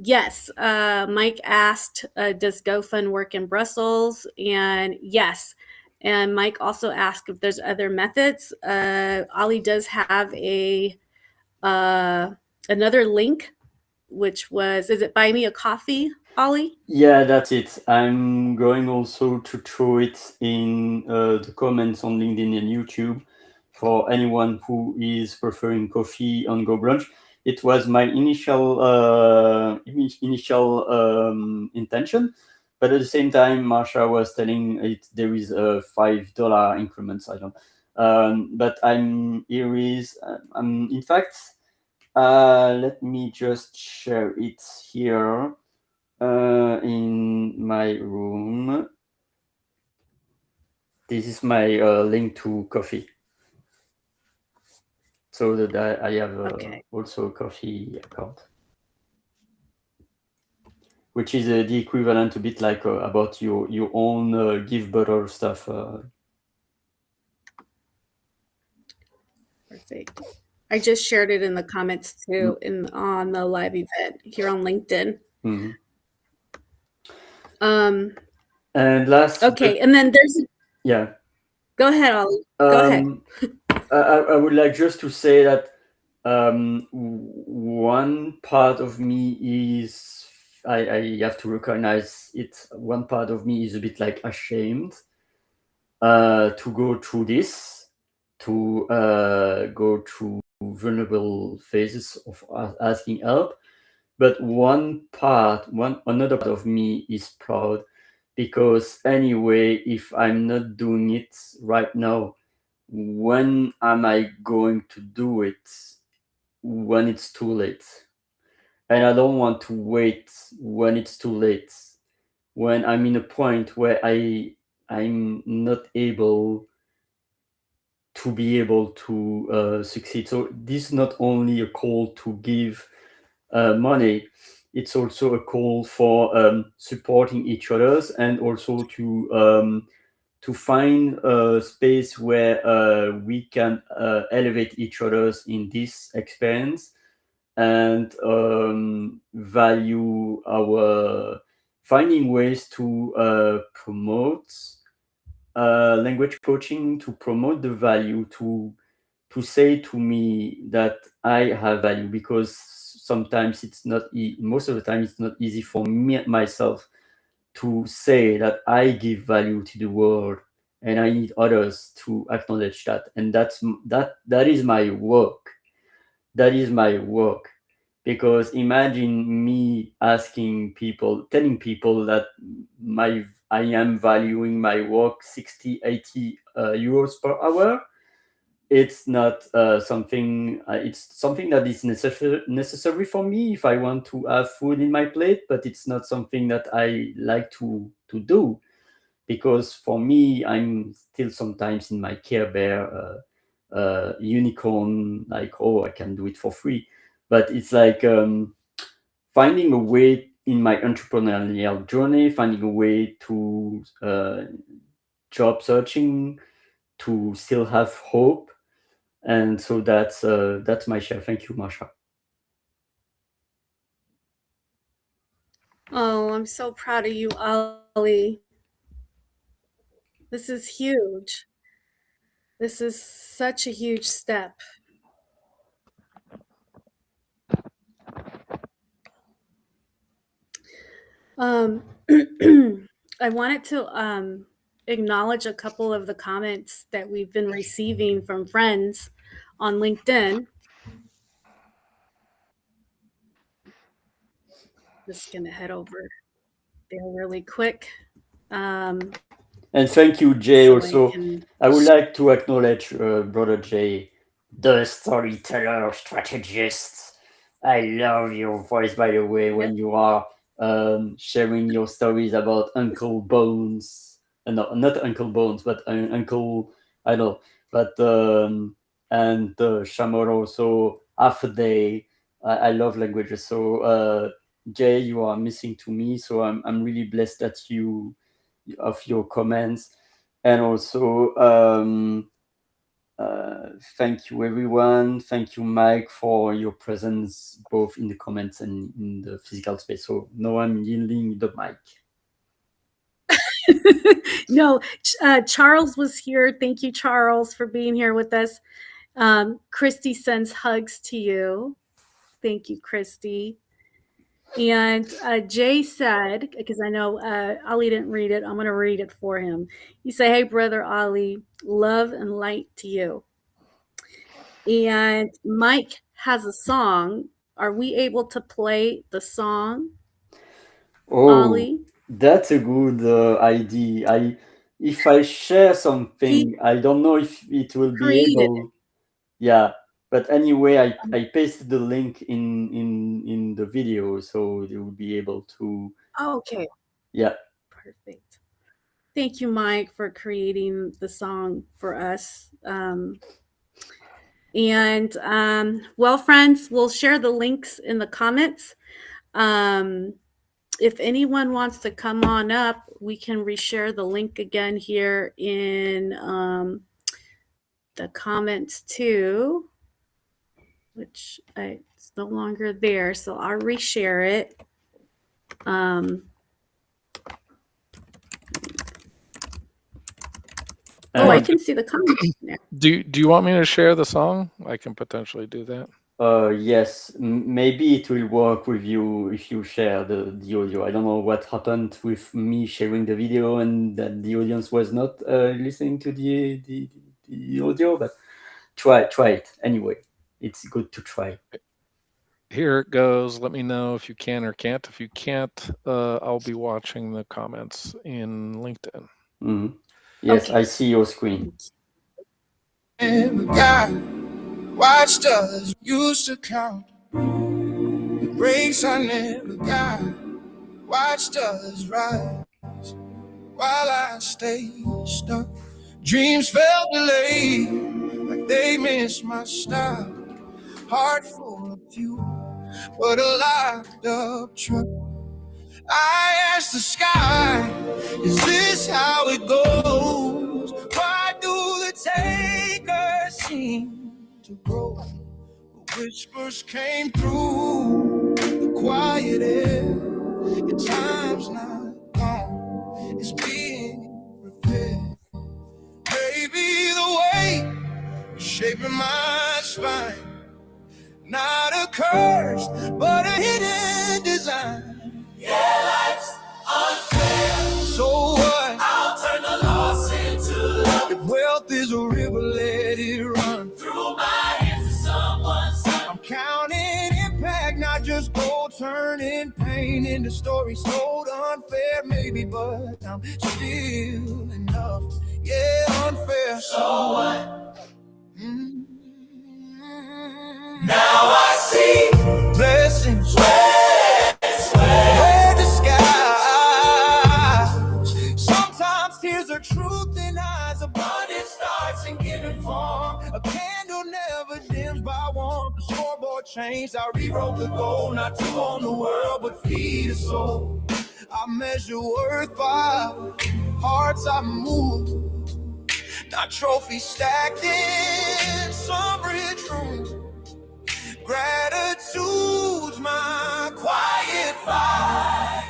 yes, Mike asked, does GoFund work in Brussels? And yes. And Mike also asked if there's other methods. Ollie does have a another link, which was, is it Buy Me a Coffee, Ollie? Yeah, that's it. I'm going also to throw it in the comments on LinkedIn and YouTube for anyone who is preferring coffee on Go Brunch. It was my initial intention, but at the same time, Marsha was telling it there is a $5 increments. I don't. But I'm here is in fact. Let me just share it here in my room. This is my link to coffee, so that I have also a coffee account, which is the equivalent a bit like about your own give butter stuff. Perfect. I just shared it in the comments too, on the live event here on LinkedIn. Mm-hmm. Um, and last, okay, and then there's Go ahead, Ollie. Go ahead. I would like just to say that one part of me is I have to recognize it. One part of me is a bit like ashamed to go through this, to go through vulnerable phases of asking help. But another part of me is proud, because anyway, if I'm not doing it right now, when am I going to do it? When it's too late. And I don't want to wait when it's too late, when I'm in a point where I'm not able to be able to succeed. So this is not only a call to give money, it's also a call for supporting each other's, and also to find a space where we can elevate each other's in this experience, and value our finding ways to promote language coaching, to promote the value, to say to me that I have value, because sometimes it's not most of the time it's not easy for me myself to say that I give value to the world, and I need others to acknowledge that. And that is my work. That is my work. Because imagine me asking people, telling people that I am valuing my work 60, 80 euros per hour. It's not something. It's something that is necessary for me if I want to have food in my plate, but it's not something that I like to do, because for me, I'm still sometimes in my Care Bear unicorn, like, oh, I can do it for free. But it's like finding a way in my entrepreneurial journey, finding a way to job searching, to still have hope. And so that's my share. Thank you, Marsha. Oh, I'm so proud of you, Ollie. This is huge. This is such a huge step. I wanted to acknowledge a couple of the comments that we've been receiving from friends on LinkedIn. Just gonna head over there really quick. And thank you, Jay. So also, I would like to acknowledge brother Jay, the storyteller strategist. I love your voice, by the way, when you are sharing your stories about Uncle Bones. No, not Uncle Bones, but Uncle, I don't know. But and Shamor also half a day. I love languages. So Jay, you are missing to me. So I'm really blessed that you of your comments, and also thank you everyone. Thank you, Mike, for your presence both in the comments and in the physical space. So now I'm yielding the mic. No, Charles was here. Thank you, Charles, for being here with us. Christy sends hugs to you. Thank you, Christy. And Jay said, because I know Ali didn't read it, I'm going to read it for him. He said, "Hey, brother Ali, love and light to you." And Mike has a song. Are we able to play the song, Ali? That's a good idea. If I share something, I don't know if it will be able. Yeah, but anyway, I pasted the link in the video, so you will be able to. Oh, okay. Yeah. Perfect. Thank you, Mike, for creating the song for us. Well, friends, we'll share the links in the comments. If anyone wants to come on up, we can reshare the link again here in the comments too, which it's no longer there, so I'll reshare it. I can see the comments there. Do you want me to share the song? I can potentially do that. Yes, maybe it will work with you if you share the audio. I don't know what happened with me sharing the video and that the audience was not listening to the audio, but try it anyway. It's good to try. Here it goes. Let me know if you can or can't. If you can't, I'll be watching the comments in LinkedIn. Mm-hmm. Yes, okay. I see your screen. Watched us used to count the breaks I never got. Watched us rise while I stayed stuck. Dreams felt delayed, like they missed my stop. Heart full of fuel, but a locked up truck. I asked the sky, is this how it goes? Why do the takers seem to grow? The whispers came through the quiet air. Your time's not gone, it's being repaired. Maybe the weight is shaping my spine. Not a curse, but a hidden design. Yeah, life's unfair. So what? I'll turn the loss into love. If wealth is a river, let it run through my hands to someone's son. I'm counting impact, not just gold, turning pain into stories told unfair, maybe, but I'm still enough. Yeah, unfair. So what? Now I see blessings where the sky. Sometimes tears are truth in eyes. Abundance starts in giving form. A candle never dims by one. The scoreboard changed. I rewrote the goal, not to own the world, but feed a soul. I measure worth by hearts I move, not trophies stacked in some rich room. Gratitude's my quiet fire,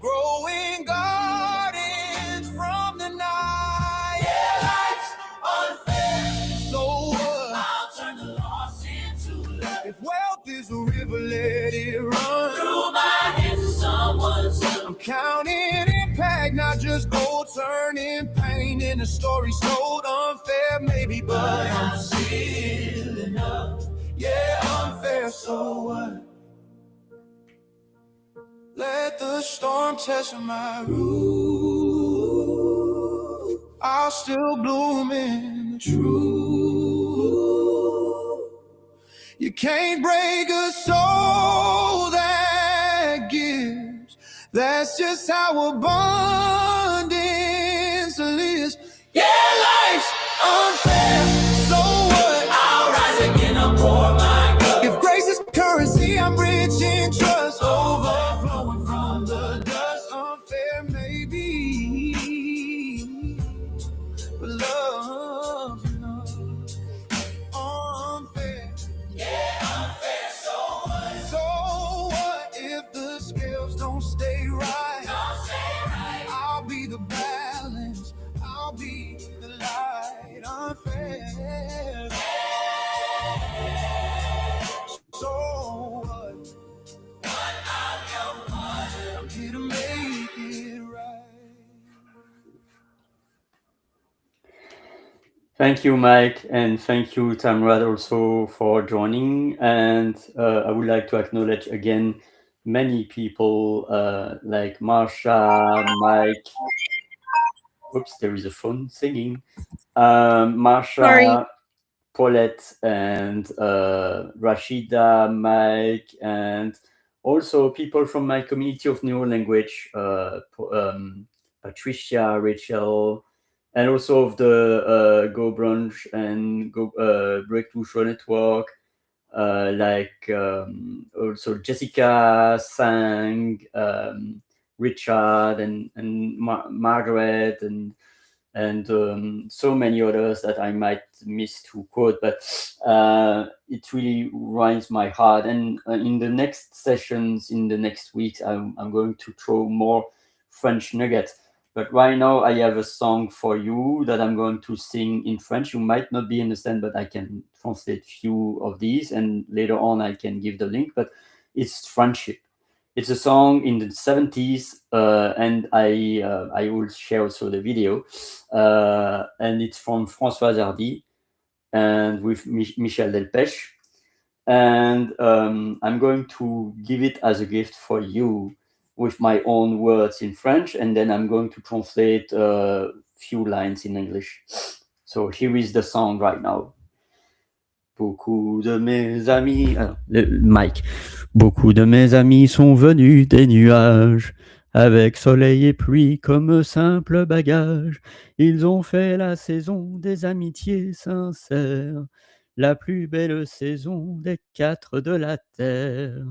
growing gardens from the night. Yeah, life's unfair. So what? I'll turn the loss into love. If wealth is a river, let it run through my hands to someone's son. I'm counting impact, not just gold, turning pain into stories told unfair, maybe, but I'm still enough. Yeah, unfair, so what? Let the storm test my root. I'll still bloom in the truth. You can't break a soul that gives. That's just how abundance lives. Yeah, life's unfair, so what? I'll rise again, I'll pour my cup. So what? I'm here to make it right. Thank you, Mike, and thank you, Tamrad, also for joining. And I would like to acknowledge again many people like Marsha, Mike. Oops, there is a phone singing. Sorry. Marsha, Paulette, and Rashida, Mike, and also people from my community of neural language, Patricia, Rachel, and also of the Go Brunch and Go Breakthrough Show Network, like also Jessica, Sang, Richard, and Margaret, and so many others that I might miss to quote, but it really warms my heart. And in the next sessions, in the next weeks, I'm going to throw more French nuggets. But right now, I have a song for you that I'm going to sing in French. You might not be understand, but I can translate few of these, and later on I can give the link. But it's friendship. It's a song in the 70s, and I will share also the video. And it's from Françoise Hardy and with Michel Delpech. And I'm going to give it as a gift for you with my own words in French, and then I'm going to translate a few lines in English. So here is the song right now. Beaucoup de mes amis, le mic. Beaucoup de mes amis sont venus des nuages, avec soleil et pluie comme simple bagage. Ils ont fait la saison des amitiés sincères, la plus belle saison des quatre de la terre.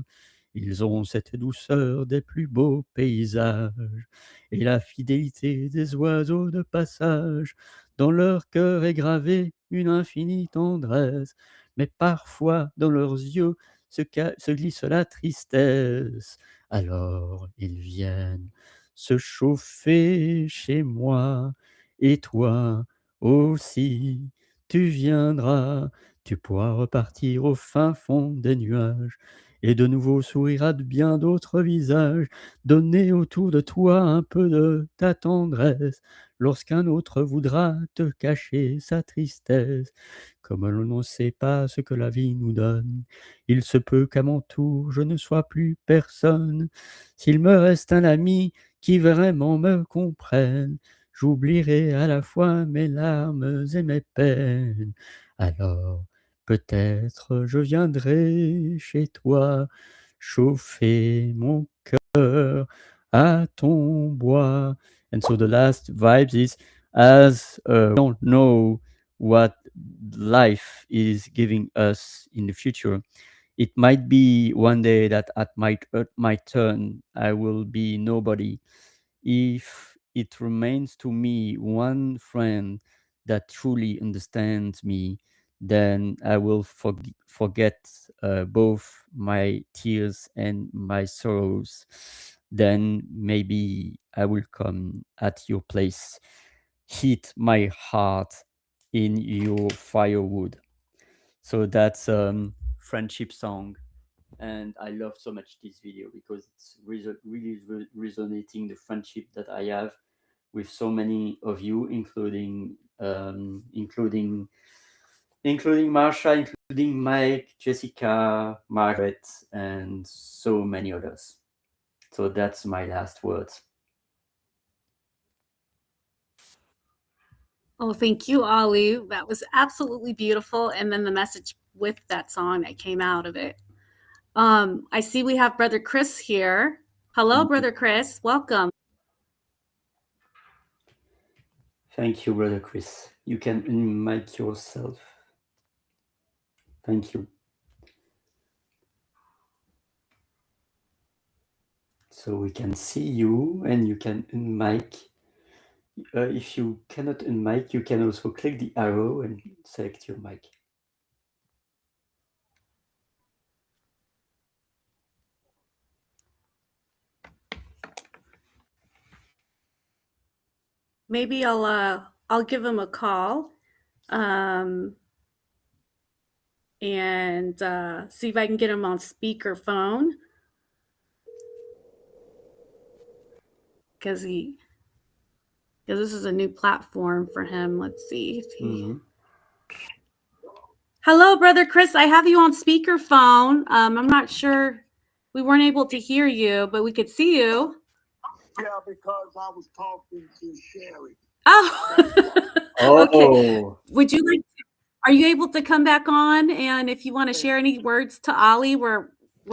Ils ont cette douceur des plus beaux paysages et la fidélité des oiseaux de passage. Dans leur cœur est gravée une infinie tendresse, mais parfois dans leurs yeux se glisse la tristesse. Alors ils viennent se chauffer chez moi, et toi aussi tu viendras, tu pourras repartir au fin fond des nuages, et de nouveau sourire à bien d'autres visages, donner autour de toi un peu de ta tendresse, lorsqu'un autre voudra te cacher sa tristesse. Comme l'on ne sait pas ce que la vie nous donne, il se peut qu'à mon tour je ne sois plus personne. S'il me reste un ami qui vraiment me comprenne, j'oublierai à la fois mes larmes et mes peines. Alors, peut-être je viendrai chez toi, chauffer mon cœur à ton bois. And so the last vibes is, as we don't know what life is giving us in the future, it might be one day that at my turn I will be nobody. If it remains to me one friend that truly understands me, then I will forget both my tears and my sorrows. Then maybe I will come at your place, heat my heart in your firewood. So that's friendship song, and I love so much this video because it's really resonating the friendship that I have with so many of you, including Marsha, including Mike, Jessica, Margaret, and so many others. So that's my last words. Oh, thank you, Ali. That was absolutely beautiful. And then the message with that song that came out of it. I see we have Brother Chris here. Hello, Brother Chris. Welcome. Thank you, Brother Chris. You can unmic yourself. Thank you. So we can see you and you can unmic. If you cannot unmic, you can also click the arrow and select your mic. Maybe I'll give him a call and see if I can get him on speakerphone, because this is a new platform for him. Let's see if he. Mm-hmm. Hello, Brother Chris. I have you on speakerphone. I'm not sure. We weren't able to hear you, but we could see you. Yeah, because I was talking to Sherry. Oh. Okay. Oh, Would you like? Are you able to come back on? And if you want to share any words to Ollie, we're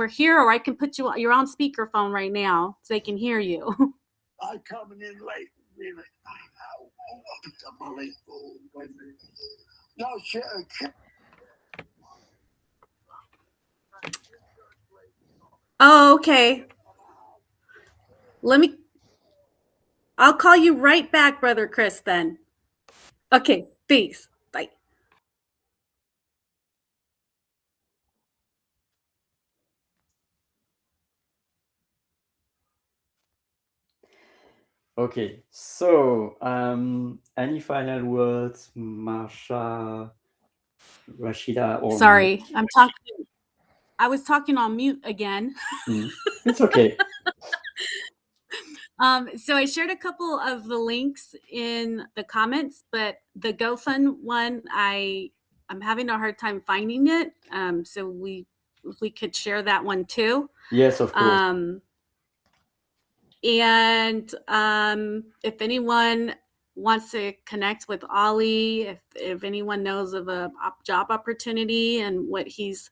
here, or I can put you're on speakerphone right now so they can hear you. I coming in late, really. No, Sherry. Oh, okay. I'll call you right back, Brother Chris, then. Okay, thanks. Bye. okay. So, any final words, Marsha, Rashida, or Sorry, Mike? I'm talking. I was talking on mute again. It's okay. So I shared a couple of the links in the comments, but the GoFund one, I'm having a hard time finding it. So if we could share that one too. Yes, of course. And if anyone wants to connect with Ollie, if anyone knows of a job opportunity and what he's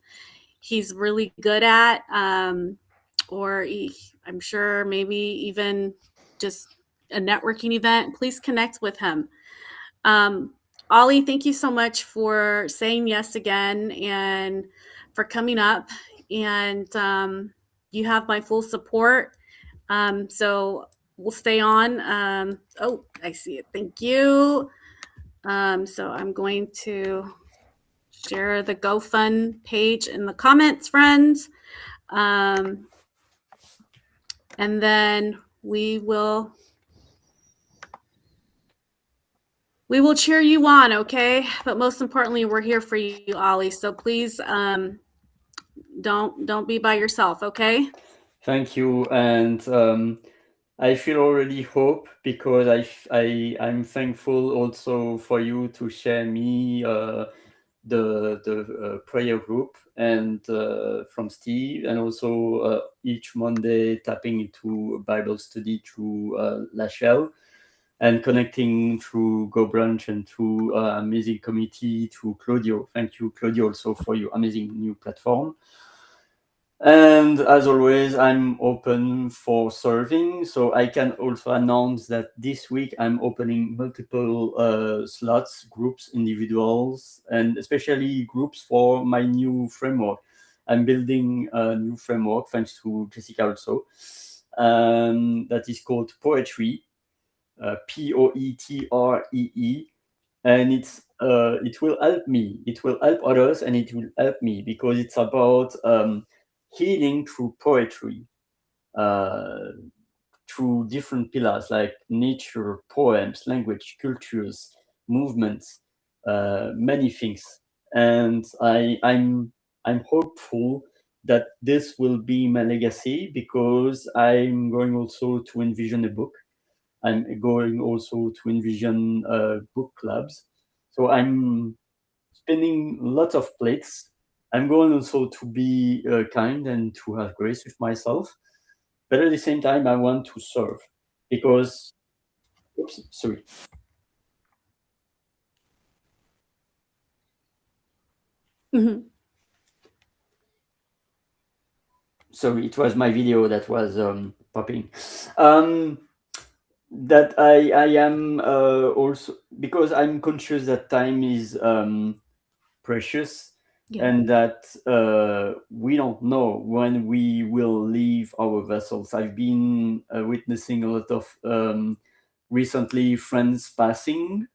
really good at, or I'm sure maybe even just a networking event, please connect with him. Ollie, thank you so much for saying yes again and for coming up. And you have my full support. So we'll stay on. Oh, I see it. Thank you. So I'm going to share the GoFund page in the comments, friends. And then we will cheer you on, okay? But most importantly, we're here for you, Ollie. So please don't be by yourself, okay? Thank you, and I feel already hope because I'm thankful also for you to share me the prayer group and from Steve, and also each Monday tapping into a Bible study through Lachelle, and connecting through Go Branch and through amazing committee through Claudio. Thank you, Claudio, also for your amazing new platform. And as always, I'm open for serving. So I can also announce that this week I'm opening multiple slots, groups, individuals, and especially groups for my new framework. I'm building a new framework, thanks to Jessica also, that is called Poetry, Poetree. And it will help me. It will help others, and it will help me because it's about healing through poetry, through different pillars like nature, poems, language, cultures, movements, many things. And I'm hopeful that this will be my legacy because I'm going also to envision a book. I'm going also to envision book clubs. So I'm spinning lots of plates. I'm going also to be kind and to have grace with myself. But at the same time, I want to serve because, oops, sorry. Mm-hmm. Sorry, it was my video that was popping. That I am also, because I'm conscious that time is precious, Yeah. and that we don't know when we will leave our vessels. I've been witnessing a lot of recently friends passing,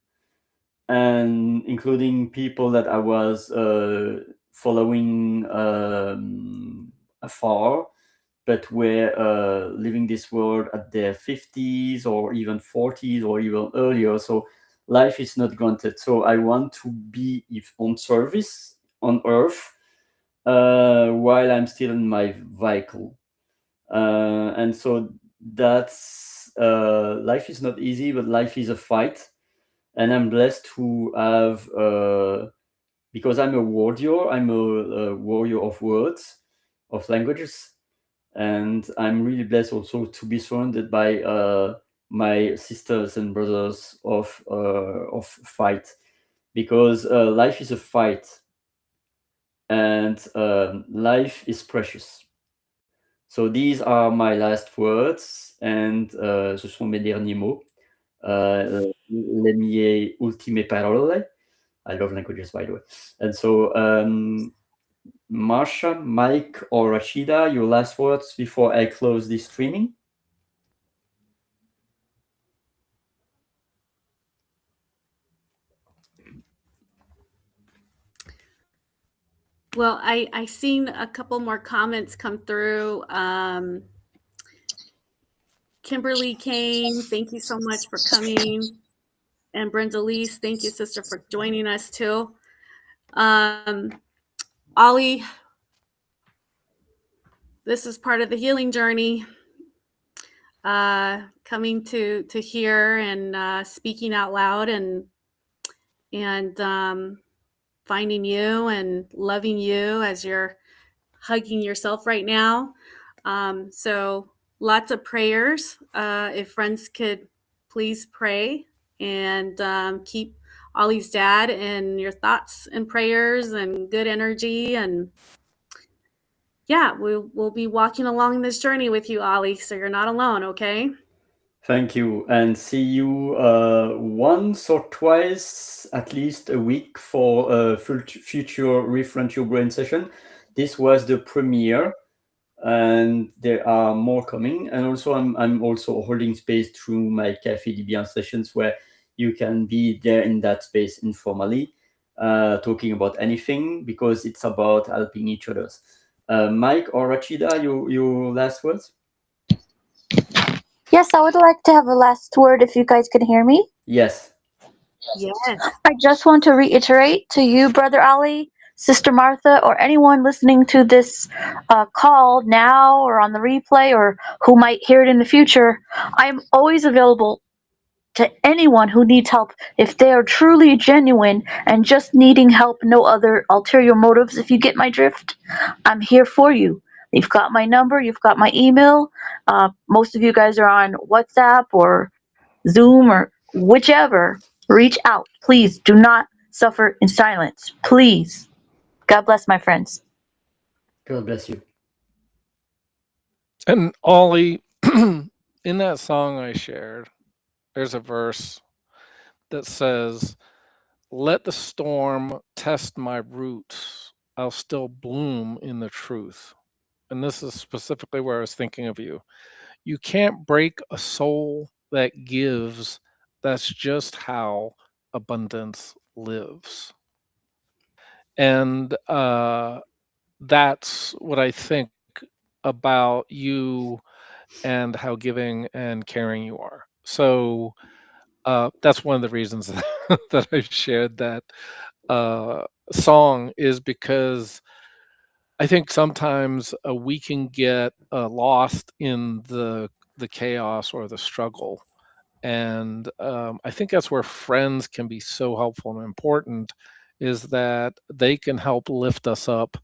and including people that I was following afar, but were leaving this world at their 50s or even 40s or even earlier. So life is not granted. So I want to be if on service on Earth while I'm still in my vehicle. And so that's life is not easy, but life is a fight. And I'm blessed to have, because I'm a warrior, I'm a warrior of words, of languages. And I'm really blessed also to be surrounded by my sisters and brothers of fight, because life is a fight, and life is precious. So these are my last words, and ce sont mes derniers mots. Le mie ultime parole. I love languages, by the way. And so, Marsha, Mike, or Rashida, your last words before I close this streaming? Well, I seen a couple more comments come through. Kimberly Kane, thank you so much for coming. And Brenda Lees, thank you, sister, for joining us too. Ollie, this is part of the healing journey. Coming to here and speaking out loud and finding you and loving you as you're hugging yourself right now. So lots of prayers. If friends could please pray and keep Ollie's dad in your thoughts and prayers and good energy. And yeah, we'll be walking along this journey with you, Ollie. So you're not alone, okay? Thank you, and see you once or twice, at least a week, for a future Refrench Your Brain session. This was the premiere, and there are more coming. And also, I'm also holding space through my Café Libyan sessions, where you can be there in that space informally, talking about anything, because it's about helping each other. Mike or Rachida, your last words? Yes, I would like to have a last word if you guys can hear me. Yes. Yes. I just want to reiterate to you, Brother Ali, Sister Martha, or anyone listening to this call now or on the replay or who might hear it in the future, I am always available to anyone who needs help if they are truly genuine and just needing help, no other ulterior motives. If you get my drift, I'm here for you. You've got my number, you've got my email. Most of you guys are on WhatsApp or Zoom or whichever. Reach out. Please do not suffer in silence. Please. God bless my friends. God bless you. And Ollie, in that song I shared, there's a verse that says, "Let the storm test my roots. I'll still bloom in the truth." And this is specifically where I was thinking of you. You can't break a soul that gives. That's just how abundance lives. And that's what I think about you and how giving and caring you are. So that's one of the reasons that I shared that song, is because I think sometimes we can get lost in the chaos or the struggle, and I think that's where friends can be so helpful and important, is that they can help lift us up,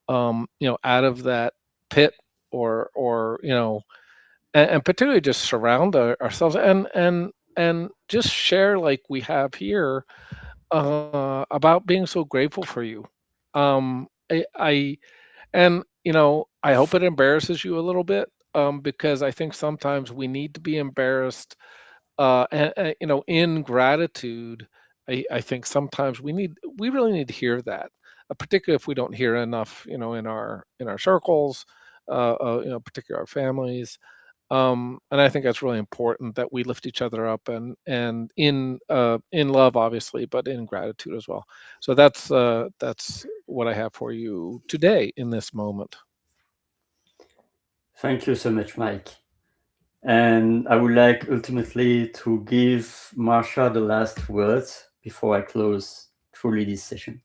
out of that pit, or and particularly just surround ourselves and just share like we have here, about being so grateful for you. I and I hope it embarrasses you a little bit, because I think sometimes we need to be embarrassed, and in gratitude. I think sometimes we really need to hear that, particularly if we don't hear enough, in our circles, particularly our families. And I think that's really important, that we lift each other up, and in love, obviously, but in gratitude as well. So that's what I have for you today in this moment. Thank you so much, Mike. And I would like ultimately to give Marsha the last words before I close truly this session.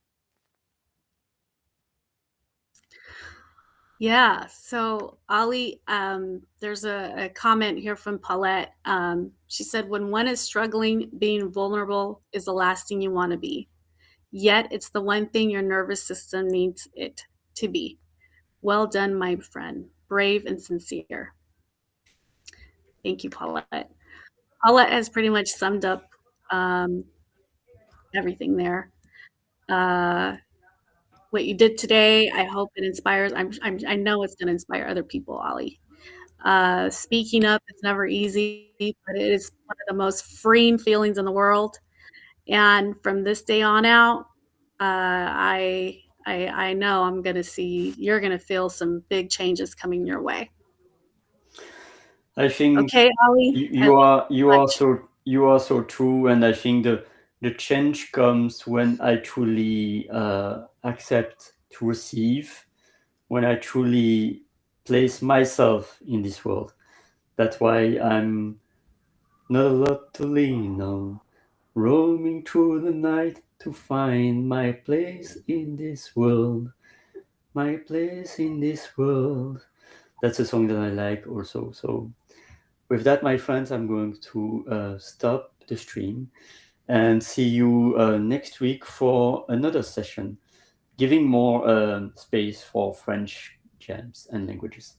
Yeah. So, Ali, there's a comment here from Paulette. She said, when one is struggling, being vulnerable is the last thing you want to be. Yet, it's the one thing your nervous system needs it to be. Well done, my friend. Brave and sincere. Thank you, Paulette. Paulette has pretty much summed up everything there. What you did today, I hope it inspires. I know it's going to inspire other people, Ali. Speaking up is never easy, but it is one of the most freeing feelings in the world. And from this day on out, I know I'm going to see, you're going to feel some big changes coming your way. I think Okay, Ali. you are so true, and I think the change comes when I truly accept to receive, when I truly place myself in this world. That's why I'm not a lot to lean on, roaming through the night to find my place in this world. My place in this world. That's a song that I like also. So with that, my friends, I'm going to stop the stream and see you next week for another session, giving more space for French jams and languages.